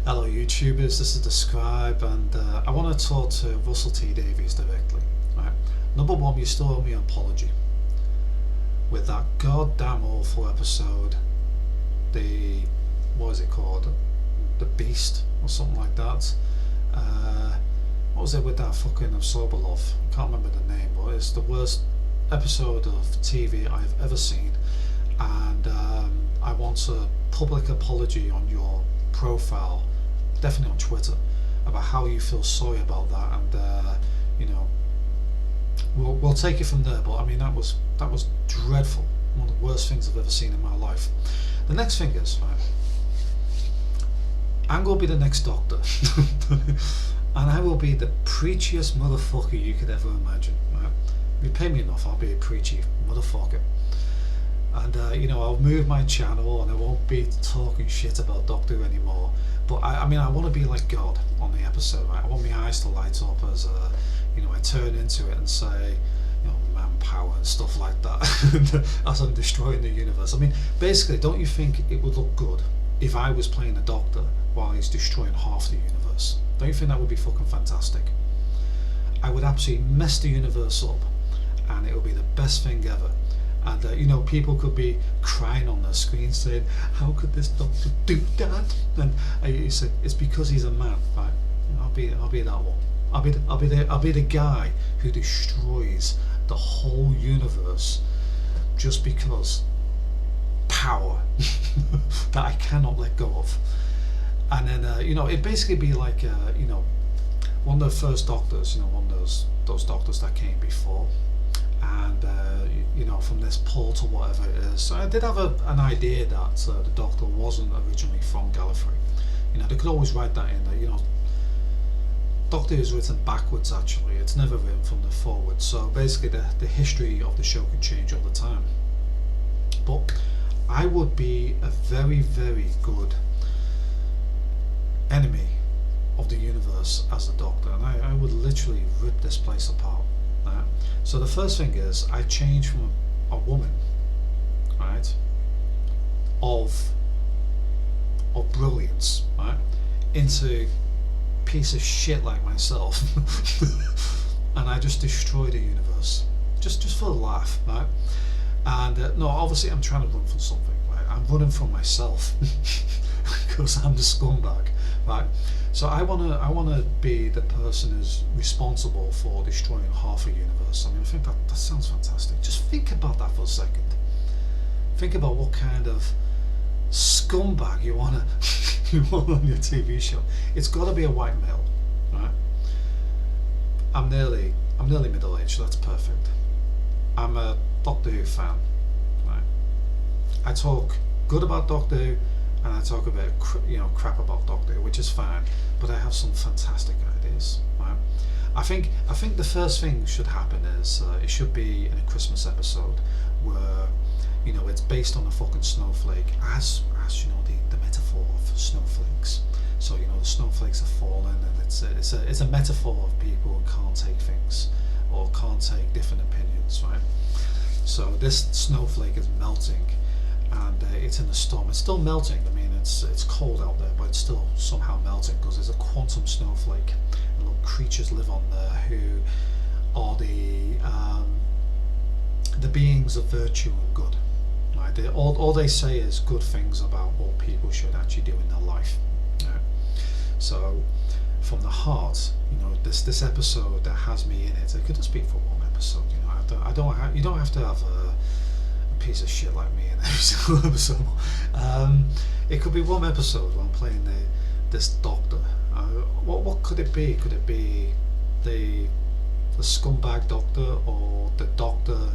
Hello YouTubers, this is the Scribe, and I want to talk to Russell T Davies directly. Right. Number one, you still owe me an apology with that goddamn awful episode, the, what is it called, the Beast or something like that. What was it with that fucking Sobolov? I can't remember the name, but it's the worst episode of TV I've ever seen, and I want a public apology on your profile, definitely on Twitter, about how you feel sorry about that, and you know, we'll take it from there. But I mean, that was dreadful, one of the worst things I've ever seen in my life. The next thing is, right, I'm gonna be the next Doctor, and I will be the preachiest motherfucker you could ever imagine. Right? If you pay me enough, I'll be a preachy motherfucker. And I'll move my channel, and I won't be talking shit about Doctor Who anymore. But I mean, I want to be like God on the episode. Right? I want my eyes to light up as I turn into it and say, manpower and stuff like that, as I'm destroying the universe. I mean, basically, don't you think it would look good if I was playing the Doctor while he's destroying half the universe? Don't you think that would be fucking fantastic? I would absolutely mess the universe up, and it would be the best thing ever. And people could be crying on their screen saying, "How could this Doctor do that?" And you say, "It's because he's a man, right?" I'll be that one. I'll be the guy who destroys the whole universe just because power that I cannot let go of. And then it'd basically be like one of the first Doctors, one of those Doctors that came before. And from this pull to whatever it is. So I did have an idea that the Doctor wasn't originally from Gallifrey. They could always write that in there. Doctor is written backwards, actually. It's never written from the forward. So basically the history of the show could change all the time. But I would be a very, very good enemy of the universe as the Doctor, and I would literally rip this place apart. Right? So the first thing is, I change from a woman, right, of brilliance, right, into piece of shit like myself, and I just destroy the universe, just for a laugh, right? And no, obviously I'm trying to run from something, right? I'm running from myself because I'm the scumbag, right? So I wanna be the person who's responsible for destroying half a universe. I mean, I think that sounds fantastic. Just think about that for a second. Think about what kind of scumbag you want on your TV show. It's got to be a white male, right? I'm nearly middle-aged. So that's perfect. I'm a Doctor Who fan, right? I talk good about Doctor Who, and I talk about crap about Doctor Who, which is fine, but I have some fantastic ideas. Right? I think the first thing should happen is it should be in a Christmas episode where it's based on a fucking snowflake, as the metaphor of snowflakes. So the snowflakes are falling, and it's a metaphor of people who can't take things or can't take different opinions, right? So this snowflake is melting, and it's in a storm. It's still melting. I mean, it's cold out there, but it's still somehow melting because there's a quantum snowflake, and little creatures live on there who are the beings of virtue and good. Right? All they say is good things about what people should actually do in their life. Right? So, from the heart, this episode that has me in it. It could just be for one episode. You don't have to have a piece of shit like me in every single episode. It could be one episode where I'm playing this Doctor. What could it be? Could it be the scumbag Doctor, or the Doctor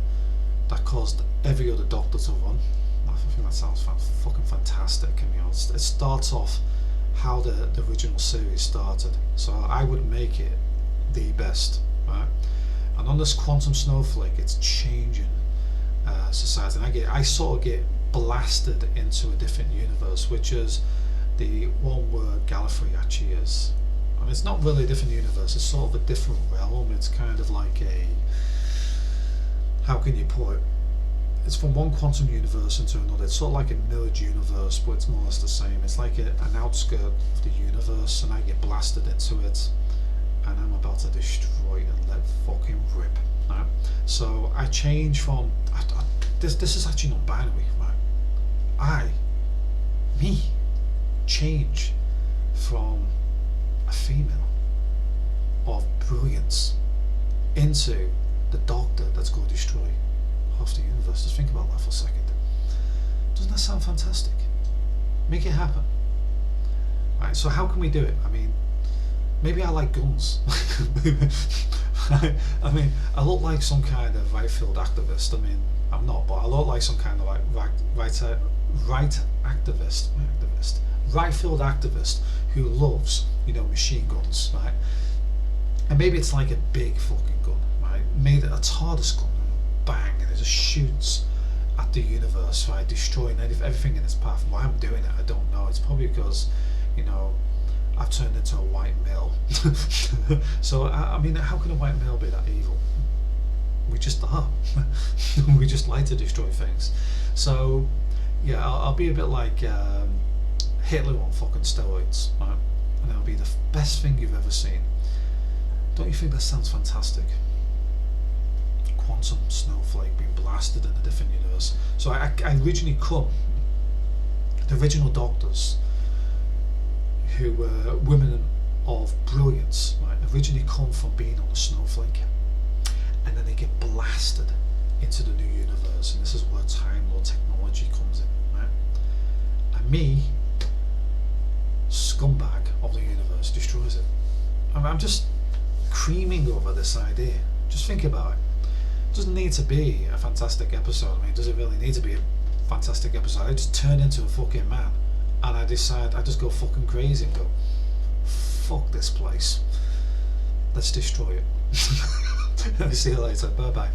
that caused every other Doctor to run? I think that sounds fucking fantastic. It starts off how the original series started. So I would make it the best, right? And on this quantum snowflake, it's changing society, and I sort of get blasted into a different universe, which is the one where Gallifrey actually is. I mean, it's not really a different universe, it's sort of a different realm. It's kind of like how can you put it? it's from one quantum universe into another. It's sort of like a mirrored universe, but it's more or less the same. It's like an outskirt of the universe, and I get blasted into it, and I'm about to destroy and let fucking rip. Right? So I change from this is actually not binary, right? Me, change from a female of brilliance into the doctor that's going to destroy half the universe. Just think about that for a second. Doesn't that sound fantastic? Make it happen. Right, so how can we do it? I mean, maybe I like guns. I mean, I look like some kind of right field activist. I mean, I'm not, but I look like some kind of like right field activist who loves, machine guns, right? And maybe it's like a big fucking gun, right? Made it a TARDIS gun, bang, and it just shoots at the universe, right? Destroying everything in its path. Why I'm doing it, I don't know. It's probably because, I've turned into a white male. So, I mean, how can a white male be that evil? We just are. We just like to destroy things. So, yeah, I'll be a bit like Hitler on fucking steroids, right? And it'll be the best thing you've ever seen. Don't you think that sounds fantastic? Quantum snowflake being blasted in a different universe. So I originally the original doctors, who were women of brilliance, right, originally come from being on a snowflake, and then they get blasted into the new universe, and this is where Time Lord technology comes in, right? And me, scumbag of the universe, destroys it. I'm just creaming over this idea. Just think about it. It doesn't need to be a fantastic episode. I mean, does it really need to be a fantastic episode? I just turn into a fucking man, and I just go fucking crazy and go, fuck this place. Let's destroy it. See you later. Bye bye.